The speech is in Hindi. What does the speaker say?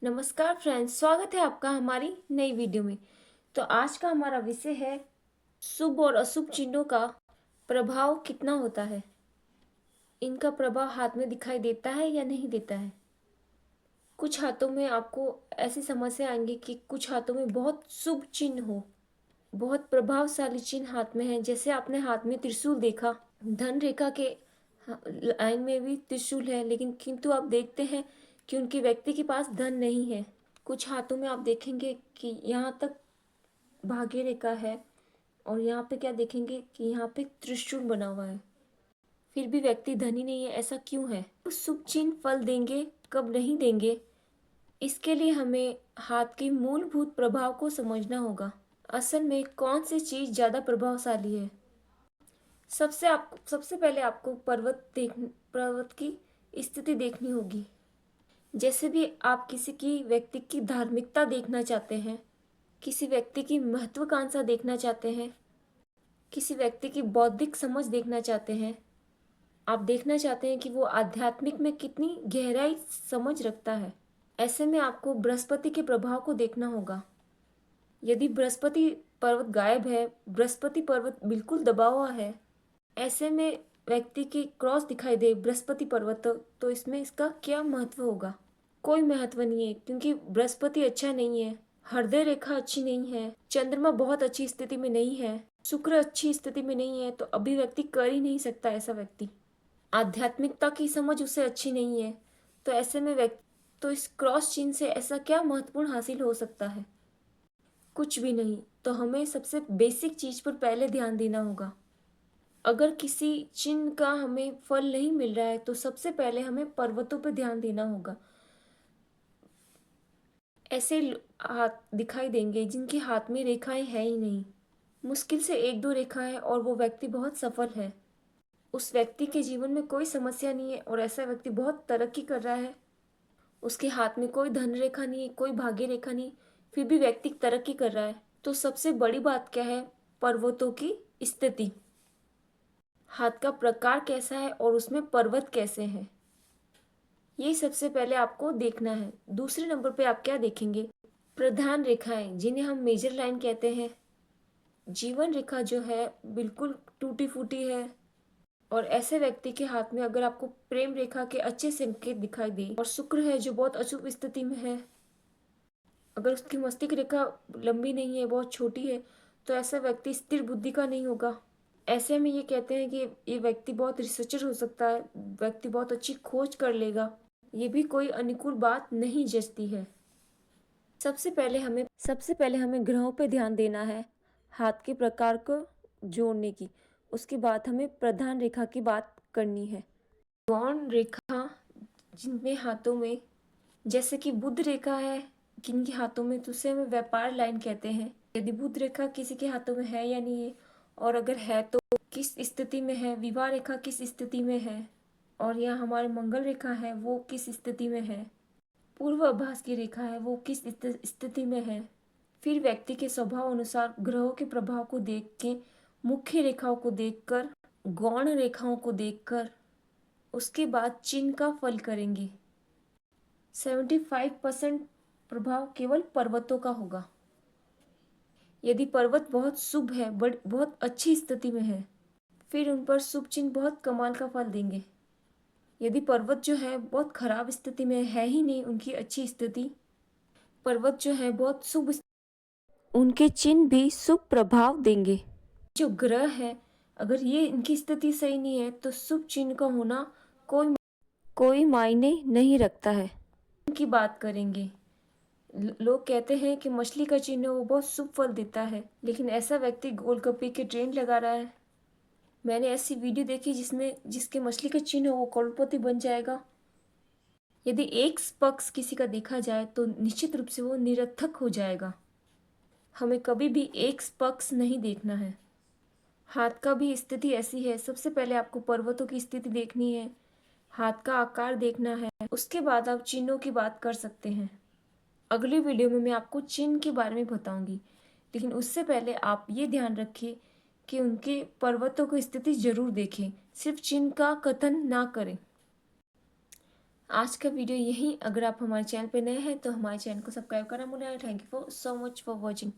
नमस्कार फ्रेंड्स, स्वागत है आपका हमारी नई वीडियो में। तो आज का हमारा विषय है शुभ और अशुभ चिन्हों का प्रभाव कितना होता है। इनका प्रभाव हाथ में दिखाई देता है या नहीं देता है। कुछ हाथों में आपको ऐसी समस्या आएंगी कि कुछ हाथों में बहुत शुभ चिन्ह हो, बहुत प्रभावशाली चिन्ह हाथ में है। जैसे आपने हाथ में त्रिशूल देखा, धन रेखा के लाइन में भी त्रिशूल है, लेकिन किंतु आप देखते हैं कि उनके व्यक्ति के पास धन नहीं है। कुछ हाथों में आप देखेंगे कि यहाँ तक भाग्य रेखा है और यहाँ पे क्या देखेंगे कि यहाँ पे त्रिशूल बना हुआ है, फिर भी व्यक्ति धनी नहीं है। ऐसा क्यों है? तो शुभ चिन्ह फल देंगे कब नहीं देंगे, इसके लिए हमें हाथ के मूलभूत प्रभाव को समझना होगा। असल में कौन सी चीज ज्यादा प्रभावशाली है। सबसे पहले आपको पर्वत की स्थिति देखनी होगी। जैसे भी आप किसी की व्यक्ति की धार्मिकता देखना चाहते हैं, किसी व्यक्ति की महत्वाकांक्षा देखना चाहते हैं, किसी व्यक्ति की बौद्धिक समझ देखना चाहते हैं, आप देखना चाहते हैं कि वो आध्यात्मिक में कितनी गहराई समझ रखता है, ऐसे में आपको बृहस्पति के प्रभाव को देखना होगा। यदि बृहस्पति पर्वत गायब है, बृहस्पति पर्वत बिल्कुल दबा हुआ है, ऐसे में व्यक्ति की क्रॉस दिखाई दे बृहस्पति पर्वत, तो इसमें इसका क्या महत्व होगा? कोई महत्व नहीं है, क्योंकि बृहस्पति अच्छा नहीं है, हृदय रेखा अच्छी नहीं है, चंद्रमा बहुत अच्छी स्थिति में नहीं है, शुक्र अच्छी स्थिति में नहीं है, तो अभी व्यक्ति कर ही नहीं सकता। ऐसा व्यक्ति आध्यात्मिकता की समझ उसे अच्छी नहीं है, तो ऐसे में व्यक्ति तो इस क्रॉस चिन्ह से ऐसा क्या महत्वपूर्ण हासिल हो सकता है? कुछ भी नहीं। तो हमें सबसे बेसिक चीज पर पहले ध्यान देना होगा। अगर किसी चिन्ह का हमें फल नहीं मिल रहा है तो सबसे पहले हमें पर्वतों पर ध्यान देना होगा। ऐसे हाथ दिखाई देंगे जिनके हाथ में रेखाएं है ही नहीं, मुश्किल से एक दो रेखाएं, और वो व्यक्ति बहुत सफल है। उस व्यक्ति के जीवन में कोई समस्या नहीं है और ऐसा व्यक्ति बहुत तरक्की कर रहा है। उसके हाथ में कोई धन रेखा नहीं है, कोई भाग्य रेखा नहीं, फिर भी व्यक्ति तरक्की कर रहा है। तो सबसे बड़ी बात क्या है? पर्वतों की स्थिति, हाथ का प्रकार कैसा है और उसमें पर्वत कैसे हैं, ये सबसे पहले आपको देखना है। दूसरे नंबर पे आप क्या देखेंगे? प्रधान रेखाएं, जिन्हें हम मेजर लाइन कहते हैं। जीवन रेखा जो है बिल्कुल टूटी फूटी है, और ऐसे व्यक्ति के हाथ में अगर आपको प्रेम रेखा के अच्छे संकेत दिखाई दे, और शुक्र है जो बहुत अशुभ स्थिति में है, अगर उसकी मस्तिष्क रेखा लंबी नहीं है, बहुत छोटी है, तो ऐसा व्यक्ति स्थिर बुद्धि का नहीं होगा। ऐसे में ये कहते हैं कि ये व्यक्ति बहुत रिसर्चर हो सकता है, व्यक्ति बहुत अच्छी खोज कर लेगा। ये भी कोई अनुकूल बात नहीं जचती है। सबसे पहले हमें ग्रहों पे ध्यान देना है, हाथ के प्रकार को जोड़ने की। उसके बाद हमें प्रधान रेखा की बात करनी है। गौण रेखा, जिनमें हाथों में, जैसे कि बुध रेखा है किन के हाथों में, तो उसे हमें व्यापार लाइन कहते हैं। यदि बुध रेखा किसी के हाथों में है या नहीं है, और अगर है तो किस स्थिति में है, विवाह रेखा किस स्थिति में है, और यहाँ हमारे मंगल रेखा है वो किस स्थिति में है, पूर्व आभास की रेखा है वो किस स्थिति में है। फिर व्यक्ति के स्वभाव अनुसार ग्रहों के प्रभाव को देख के, मुख्य रेखाओं को देखकर, गौण रेखाओं को देखकर, उसके बाद चिन्ह का फल करेंगे। 75% प्रभाव केवल पर्वतों का होगा। यदि पर्वत बहुत शुभ है, बहुत अच्छी स्थिति में है, फिर उन पर शुभ चिन्ह बहुत कमाल का फल देंगे। यदि पर्वत जो है बहुत खराब स्थिति में है ही नहीं, उनकी अच्छी स्थिति, पर्वत जो है बहुत शुभ, उनके चिन्ह भी शुभ प्रभाव देंगे। जो ग्रह है, अगर ये इनकी स्थिति सही नहीं है, तो शुभ चिन्ह का होना कोई मायने नहीं रखता है। इनकी बात करेंगे। लोग कहते हैं कि मछली का चिन्ह वो बहुत शुभ फल देता है, लेकिन ऐसा व्यक्ति गोलगप्पे के ट्रेंड लगा रहा है। मैंने ऐसी वीडियो देखी जिसके मछली का चिन्ह वो करोड़पति बन जाएगा। यदि एक पक्ष किसी का देखा जाए तो निश्चित रूप से वो निरर्थक हो जाएगा। हमें कभी भी एक पक्ष नहीं देखना है। हाथ का भी स्थिति ऐसी है। सबसे पहले आपको पर्वतों की स्थिति देखनी है, हाथ का आकार देखना है, उसके बाद आप चिन्हों की बात कर सकते हैं। अगली वीडियो में मैं आपको चिन्ह के बारे में बताऊंगी, लेकिन उससे पहले आप ये ध्यान रखिए कि उनके पर्वतों की स्थिति जरूर देखें, सिर्फ चिन्ह का कथन ना करें। आज का वीडियो यहीं। अगर आप हमारे चैनल पे नए हैं तो हमारे चैनल को सब्सक्राइब करना भूलें। Thank you for so much for watching.